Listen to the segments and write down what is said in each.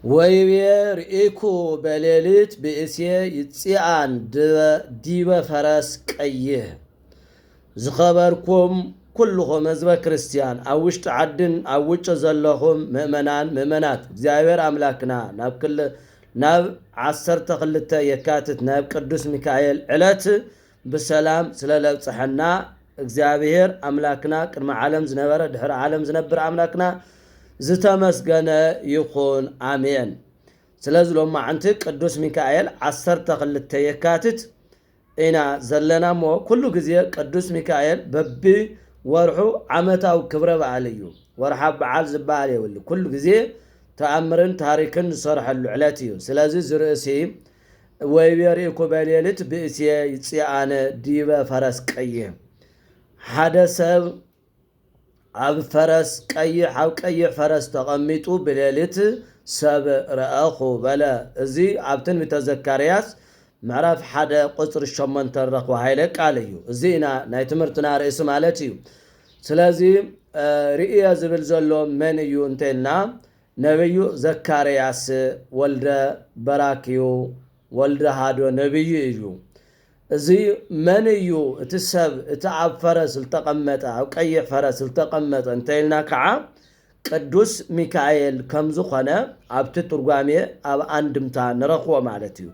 ወይቤር ኢኩ በሌሊት ብእስየ ይጽአን ዲበ ፈረስ ቀይህ ዝኸበርኩም ኩልኹም ህዝበ ክርስቲያን ኣብ ውሽጢ ዓድን ኣብ ውጭ ዘለኹም ምእመናት እግዚአብሔር አምላክና ናብ 12 የካቲት ናብ ቅዱስ ሚካኤል ዕለት ብሰላም ስለለብጽሐና እግዚአብሔር አምላክና ቅድመ ዓለም ዝነበረ ድሕሪ ዓለም ዝነብር አምላክና ዝተመስገነ ይኹን አሜን። ስለዚህ ሎማዓንቲ ቅዱስ ሚካኤል 12 የካቲት ኢና ዘለናሞ ኩሉ ጊዜ ቅዱስ ሚካኤል በቢ ወርሑ ዓመታዊ ክብረ በዓል እዩ። ወርሓ በዓል ዝበሃል የብሉ ኩሉ ጊዜ ተኣምርን ታሪክን ዝሰርሐሉ ዕለት እዩ። ስለዚህ ዝርእሲ ወይቤር ኢኩ በሌሊት ብእስየ ይጽአነ ዲበ ፈረስ ቀይህ ሓደ ሰብ ኣብ ፈረስ ቀይሕ ኣብ ቀይሕ ፈረስ ተቐሚጡ ብሌሊት ሰብ ረአኹ በለ። እዚ ኣብ ትንቢተ ዘካርያስ ምዕራፍ 1 ቁፅሪ 8 ረኽቦ ሃይለ ቃል እዩ። እዚ ኢና ናይ ትምህርትና ርእሲ ማለት እዩ። ስለዚ ርእየ ዝብል ዘሎ መን እዩ እንተልና ነብዩ ዘካርያስ ወልደ በራክዩ ወልደ ሃዶ ነብዩ እዩ። እዚ መን እዩ እቲ ሰብ እቲ ኣብ ፈረስ ዝተቐመጠ ኣብ ቀይሕ ፈረስ ዝተቐመጠ እንተኢልና ከዓ ቅዱስ ሚካኤል ከም ዝኾነ ኣብቲ ትርጓሜ ኣብ አንድምታ ንረኽቦ ማለት እዩ።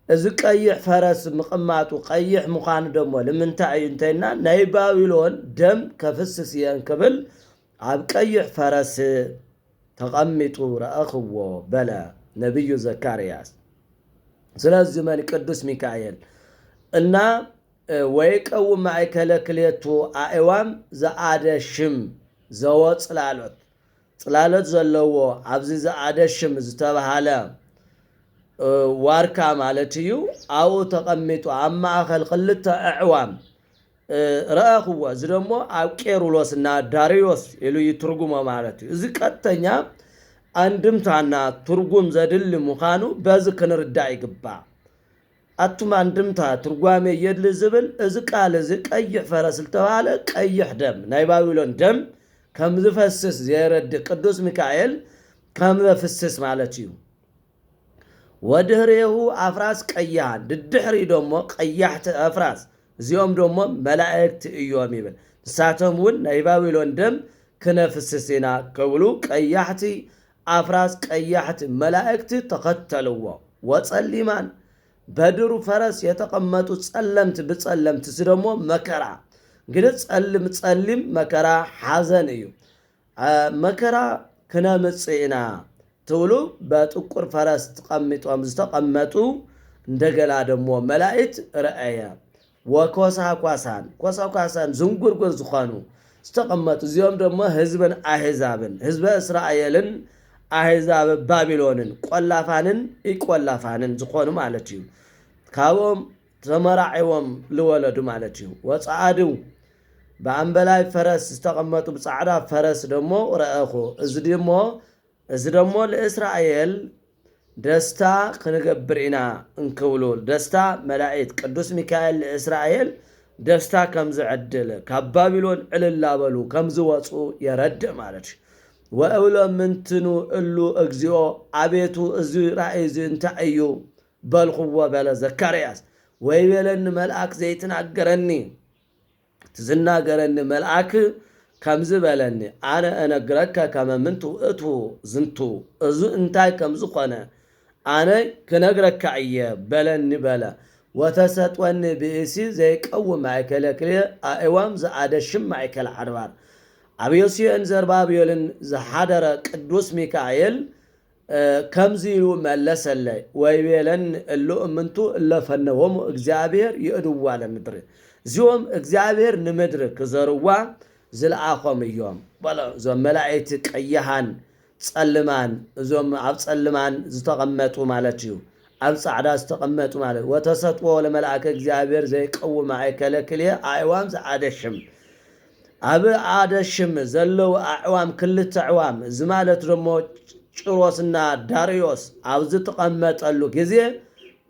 እዚ ቀይሕ ፈረስ ምቕማጡ ቀይሕ ምዃኑ ደሞ ንምንታይ እዩ እንተኢልና ናይ ባቢሎን ደም ከፍስስ እየን ክብል ኣብ ቀይሕ ፈረስ ተቐሚጡ ረአኽዎ በለ ነብዩ ዘካርያስ። ስለዚ መን ቅዱስ ሚካኤል እና ወይቀውም ማእከለ ክልኤቱ ኣእዋም ዘአደሽም ዘወ ጽላሎት ዘለዎ ኣብዚ ዘአደሽም ዝተባሃለ ዋርካ ማለት እዩ። ኣብኡ ተቐሚጡ ኣብ ማእኸል ክልተ ኣዕዋም ረአኽዎ። እዚ ደሞ ኣብ ቄሩሎስና ዳርዮስ ኢሉ ይትርጉሞ ማለት እዩ። እዚ ቀጥተኛ አንድምታና ትርጉም ዘድሊ ምዃኑ በዚ ክንርዳእ ይግባእ። አቱም አንድምታ ትርጓሜ የድሊ ዝብል እዚ ቃል እዚ ቀይሕ ፈረስ ዝተባሃለ ቀይሕ ደም ናይ ባቢሎን ደም ከም ዝፈስስ ዘረድእ ቅዱስ ሚካኤል ከም ዘፍስስ ማለት እዩ። ወድህሬሁ ኣፍራስ ቀያሃን ድድሕሪ ደሞ ቀያሕቲ ኣፍራስ እዚኦም ደሞ መላእክቲ እዮም ይብል። ንሳቶም እውን ናይ ባቢሎን ደም ክነፍስስ ኢና ክብሉ ቀያሕቲ ኣፍራስ ቀያሕቲ መላእክቲ ተኸተልዎ። ወጸሊማን በድሩ ፈረስ የተቀመጡ ጸለምት ብጸለምት ስደሞ መከራ እንግዲህ ጸሊም መከራ ሐዘን እዩ። መከራ ክነምጽኢና ትብሉ በጥቁር ፈረስ ተቀምጦም ዝተቀመጡ እንደገና ደሞ መላእክት ረአየ። ወኮሳኳሳን ዝንጉርጉር ዝኾኑ ዝተቀመጡ እዚኦም ደሞ ህዝብን አሕዛብን ህዝበ እስራኤልን አሕዛብ ባቢሎንን ቆላፋንን ኢቆላፋንን ዝኾኑ ማለት እዩ። ካብኦም ተመራዒዎም ልወለዱ ማለት እዩ። ወጻዓድው በአንበላይ ፈረስ ዝተቀመጡ ብጻዕዳ ፈረስ ደሞ ረአኹ። እዚ ደሞ ለእስራኤል ደስታ ክንገብር ኢና እንክብሉ ደስታ መላእክት ቅዱስ ሚካኤል ለእስራኤል ደስታ ከም ዝዕድል ካብ ባቢሎን ዕልላበሉ ከም ዝወፁ የረድእ ማለት እዩ። ወእብሎ ምንትኑ እሉ እግዚኦ አቤቱ እዚ ራእይ እዚ እንታይ እዩ በልኽዎ በለ ዘካርያስ። ወይቤለኒ መልአክ ዘይትናገረኒ ትዝናገረኒ መልአክ ከምዝ በለኒ አነ እነግረከ ከመ ምንቱ እቱ ዝንቱ እዚ እንታይ ከም ዝኾነ አነ ክነግረካ እየ በለኒ በለ። ወተሰጥወኒ ብእሲ ዘይቀውም ማእከለ ክልኤ ኣእዋም ዘአደሽም ማእከለ አድባር ኣብ ዮስዮን ዘርባብዮልን ዝሓደረ ቅዱስ ሚካኤል ከምዚ ኢሉ መለሰለይ። ወይቤለን እሉ እምንቱ እለፈነዎሙ እግዚአብሔር ይእድዋ ለምድሪ እዚኦም እግዚአብሔር ንምድሪ ክዘርዋ ዝለኣኾም እዮም በለ። እዞም መላእክቲ ቀያሃን ጸልማን እዞም ኣብ ጸልማን ዝተቐመጡ ማለት እዩ፣ ኣብ ጻዕዳ ዝተቐመጡ ማለት። ወተሰጥዎ ለመልአከ እግዚአብሔር ዘይቀውም ማእከለ ክልኤ ኣእዋም ዘአደሽም ኣብ አደሽም ዘለው ኣዕዋም ክልተ ኣዕዋም እዚ ማለት ደሞ ጭሮስና ዳርዮስ ኣብ ዝተቐመጠሉ ጊዜ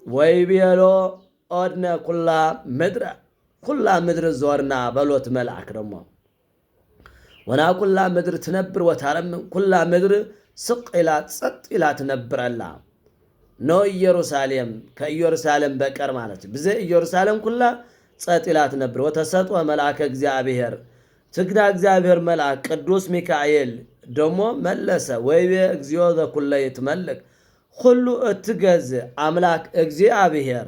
ወይቤሎ ኦድነ ኩላ ምድሪ ዞርና በሎት መልአክ ደሞ ወና ኩላ ምድሪ ትነብር ወታረም ኩላ ምድሪ سقيلات سطيلات نبرلا نو إيروساليم كإيروسالم بكر مالت بزي إيروسالم كلها سطيلات نبر وتسطوا ملاك እግዚአብሔር ትግዳ እግዚአብሔር መልአክ ቅዱስ ሚካኤል ደሞ መለሰ ወይቤ እግዚኦ ዘኩለ ይትመልክ ሁሉ እትገዝ አምላክ እግዚአብሔር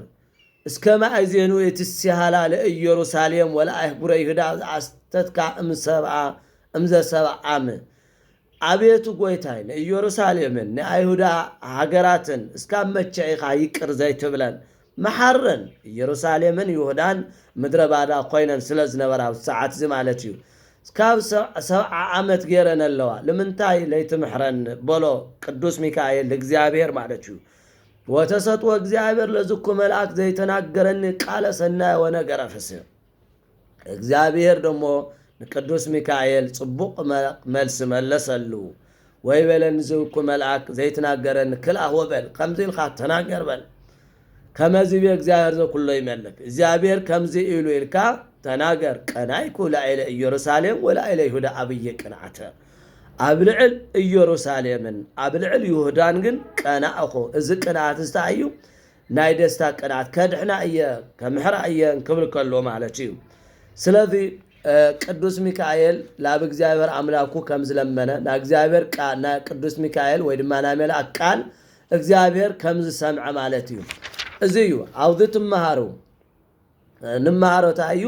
እስከ ማእዜኑ የትስሃላ ለኢየሩሳሌም ወለአህጉረ ይሁዳ አስተትካ እምዘሰብአ ዓም አቤቱ ጎይታይ ለኢየሩሳሌምን ለአይሁዳ ሀገራትን እስካመቸይኻ ይቅር ዘይትብለን መሐረን ኢየሩሳሌምን ይሁዳን ምድረ ባዳ ኮይነን ስለዝነበራው ሰዓት ዝማለትዩ እስካብ 7 ዓመት ገረን ኣለዋ ለምንታይ ለይትምሕረን በሎ ቅዱስ ሚካኤል እግዚአብሔር ማለትዩ ወተሰጥኦ እግዚአብሔር ለዝኩ መልአክ ዘይተናገረን ቃለ ሰናይ ወነገረ ፍስሕ እግዚአብሔር ደሞ ቅዱስ ሚካኤል ጽቡቅ መልስ መለሰሉ ወይበለን ዝኩ መልአክ ዘይተናገረን ክልአ ወበል ከምዚልካ ተናገር በል ከመዚ በእግዚአብሔር ዘኩሎ ይመልክ እግዚአብሔር ከምዚ ኢሉ ኢልካ ተናገር ቀናይኩ ለአይለ ኢየሩሳሌም ወለአይለ ይሁዳ አብየ ቅንዓተ አብልዕል ኢየሩሳሌምን አብልዕል ይሁዳን ግን ቀናእኹ እዚ ቅንዓት ዝታዩ ናይ ደስታ ቅንዓት ከድሕና እየ ከምሕራ እየ ክብል ከሎ ማለት እዩ ስለዚ ቅዱስ ሚካኤል ላብ እግዚአብሔር አምላኩ ከምዝለመነ ና እግዚአብሔር ቃና ቅዱስ ሚካኤል ወይ ድማ ና መልአክ ቃል እግዚአብሔር ከምዝ ሰምዐ ማለት እዩ እዚዩ አውድት መሃሩ ንመሃሩ ታዩ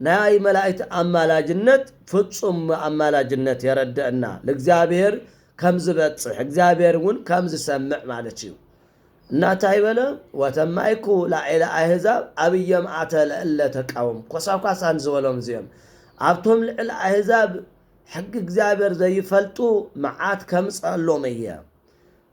ናይ መላእክት አማላጅነት ፍጹም አማላጅነት የረዳና ለእግዚአብሔር ከምዝበጽሕ እግዚአብሔርን ከምዝሰምዕ ማለት እዩ እና ታይበለ ወተማይኩ ላኢላ አህዛብ አብየ ማዕተ ለእለ ተቃወም ኮሳኳሳን ዝበሎም ዝዮም አብቶም ልዕል አህዛብ ሕግ እግዚአብሔር ዘይፈልጡ መዓት ከምጸሎም እየ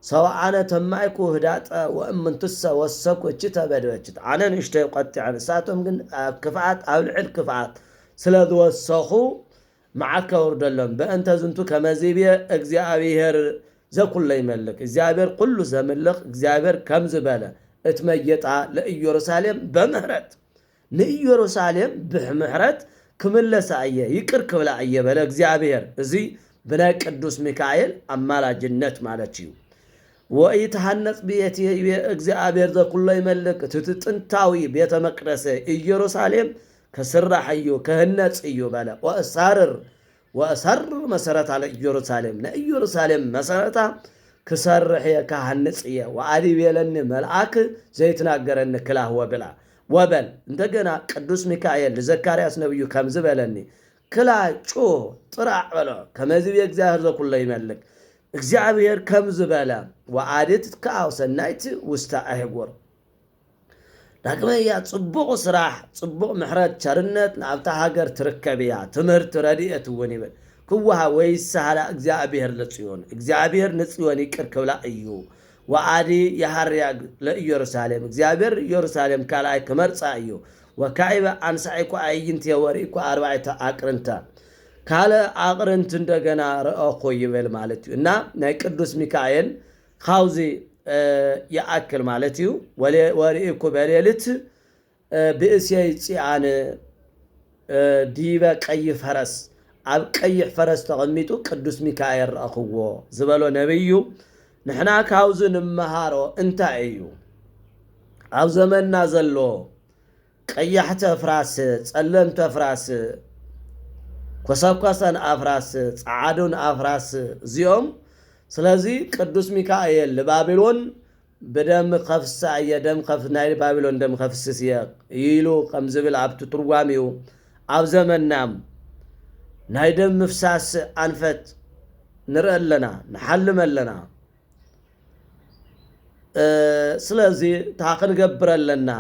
ሰዋዓነ ተማይኩ ህዳጠ ወእምንትሰ ወሰኩ እችተ በድበችት አነ ንሽተይ ቆጢዐን እሳቶም ግን ክፍዓት ኣብ ልዕል ክፍዓት ስለዝወሰኹ መዓት ከውርደሎም በእንተ ዝንቱ ከመዚብየ እግዚአብሔር ዘኩለ ይመልክ እግዚአብሔር ኩሉ ዘምልኽ እግዚአብሔር ከምዝበለ እትመየጣ ለኢየሩሳሌም በምህረት ለኢየሩሳሌም ብምህረት ክምለሳ እየ ይቅር ክብላ እየ በለ እግዚአብሔር እዚ ብናይ ቅዱስ ሚካኤል አማላጅነት ማለት እዩ ወይተሐነጽ ቤት እግዚአብሔር ዘኩሎ ይመልክ ትጥንታዊ ቤተ መቅደስ ኢየሩሳሌም ከስራሕዩ ከህነጽ እዩ በለ ወእሰርር መሰረት አለ ኢየሩሳሌም ለኢየሩሳሌም መሰረታ ክሰርሕ የካህንጽ እየ ወአዲ ቤለኒ መልአክ ዘይትናገረኒ ክላህ ወብላ ወበል እንደገና ቅዱስ ሚካኤል ለዘካርያስ ነብዩ ከምዝበለኒ ክላ ጩህ ጥራዕ በለ ከመዝብ እግዚአብሔር ዘኩሎ ይመልክ እግዚአብሔር ከምዝበለ ወአዲት ከአው ሰናይት ውስተ አህጉር ዳግመያ ጽቡቕ ስራሕ ጽቡቕ ምሕረት ቸርነት ናብታ ሃገር ትርከብያ ትምህርት ረድኤት እውን ይብል ክዋሃ ወይሰሃላ እግዚአብሔር ለጽዮን እግዚአብሔር ንጽዮን ይቅር ክብላ እዩ ወአዲ የሃርያ ለኢየሩሳሌም እግዚአብሔር ኢየሩሳሌም ካልአይ ከመርጻ እዩ ወካይበ አንሳይኩ አይንት የወሪኩ 40 አቅርንታ ካለ አቅርንት እንደገና ረአኹ ይበል ማለት እዩ እና ናይ ቅዱስ ሚካኤል ኻውዚ ያአክል ማለት እዩ ወሪኩ በሌልት ብእስይ ጽአን ዲበ ቀይ ፈረስ አብ ቀይ ፈረስ ተቀሚጡ ቅዱስ ሚካኤል ረአኽዎ ዝበሎ ነብዩ ንሕና ካውዚ ንመሃሮ እንታይ እዩ ኣብ ዘመንና ዘሎ ቀያሕተ ፍራስ ጸለምተ ፍራስ ኮሳኳሳን አፍራስ ጻዓዱን አፍራስ ዚዮም ስለዚ ቅዱስ ሚካኤል ለባቢሎን በደም ከፍሳ የደም ከፍ ናይ ባቢሎን ደም ከፍስስ ይሉ ከምዝብል አብቱ ትርጓሚው ኣብ ዘመናም ናይ ደም ምፍሳስ አንፈት ንረአለና ንሐልመለና ስለዚ ታኸን ገብረለና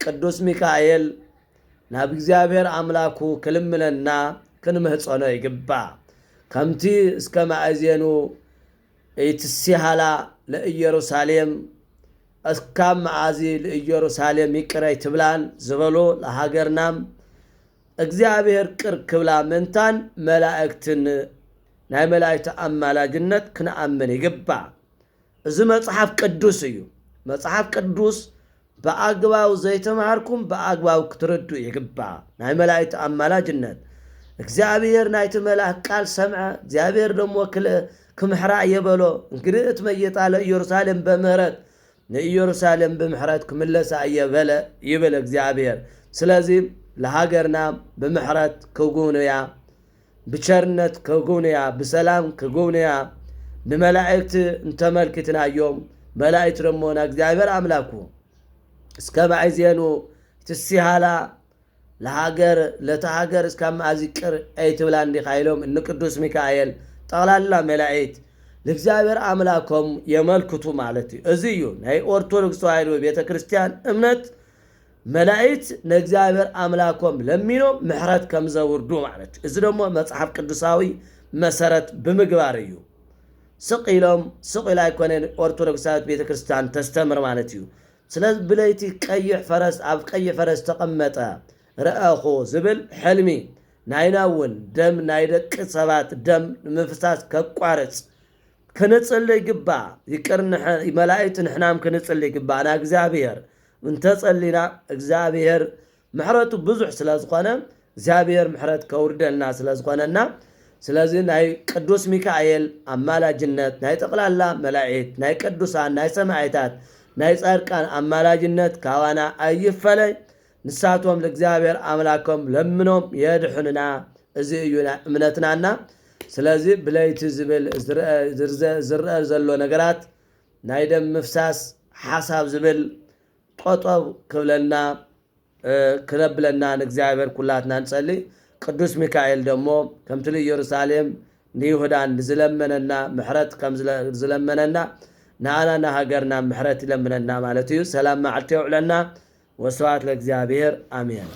ቅዱስ ሚካኤል ናብ እግዚአብሔር አምላኩ ክልምለና ክንምህጾነ ይግባ ከምቲ እስከ ማእዜኑ ኢትሲሃላ ለኢየሩሳሌም እስካም ማአዚ ለኢየሩሳሌም ይቅረይ ትብላን ዝበሎ ለሃገርናም እግዚአብሔር ቅር ክብላ መንታን መላእክትን ናይ መላእክት አማላጅነት ክነአምን ይግባ እዚ መጽሐፍ ቅዱስ እዩ መጽሐፍ ቅዱስ በአግባው ዘይተማርኩም በአግባው ክትረዱ ይግባ ናይ መላእክት አማላጅነት እግዚአብሔር ናይቲ መልአክ ቃል ሰምዐ እግዚአብሔር ደሞ ክምሕራ የበሎ እንግዲህ እትመየጣለ ኢየሩሳሌም በምህረት ለኢየሩሳሌም በምህረት ክምለሳ የበለ ይበለ እግዚአብሔር ስለዚህ ለሀገርና በምህረት ከጎንያ بشرنت كوغونيا بسلام كوغونيا بملائكة انتملكتنا يوم ملائكة رمونا እግዚአብሔር አምላኩ እስከ ባይዘኑ ትሲሃላ ለሀገር ለተሀገር እስከ ማዚቅር አይትብላ እንዲኻይሎም እነ ቅዱስ ሚካኤል ጠቅላላ መላእክት ለእግዚአብሔር አምላኩም የመልክቱ ማለት እዚዩ ናይ ኦርቶዶክስ ተዋሕዶ ቤተክርስቲያን እምነት መላእክት ለእግዚአብሔር አምላኩም ለሚኖ ምሕረት ከምዘውርዱ ማለት እዚ ደግሞ መጽሐፍ ቅዱሳዊ መሰረት በመግባር እዩ ስቂላ ይኮነን ኦርቶዶክሳዊት ቤተክርስቲያን ተስተምር ማለት እዩ ስለዚህ ብለይቲ ቀይሕ ፈረስ ኣብ ቀይሕ ፈረስ ተቀመጠ ረአኹ ዝብል ሕልሚ ናይናውን ደም ናይደቅ ሰባት ደም መንፈሳት ከቋርጽ ከነጽልይ ግባ ይቅርነ መላእክት ንሕናም ከነጽልይ ግባ ና እግዚአብሔር እንተጸሊና እግዚአብሔር ምሕረቱ ብዙሕ ስለዝኾነ እግዚአብሔር ምሕረት ከውርደልና ስለዝኾነና ስለዚህ ናይ ቅዱስ ሚካኤል አማላጅነት ናይ ጠቅላላ መላእክት ናይ ቅዱሳን ናይ ሰማዕታት ናይ ጻድቃን አማላጅነት ካዋና አይፈለይ ንሳቶም ለእግዚአብሔር አምላኮም ለምኖም የድሑንና እዚ እዩና እምነትናና ስለዚህ ብለይቲ ዝብል ዝርአ ዘሎ ነገራት ናይ ደም ምፍሳስ ሓሳብ ዝብል ቆጠብ ክብለና ክነብለና ንእግዚአብሔር ኩላትና እንጸልይ ቅዱስ ሚካኤል ደሞ ከምትል ኢየሩሳሌም ንይሁዳን ዝለመነና ምሕረት ከም ዝለመነና ናአናና ሀገርና ምሕረት ይለምነና ማለት እዩ ሰላም ማዕልቲ ይውዕለና ወስብሐት ለእግዚአብሔር አሜን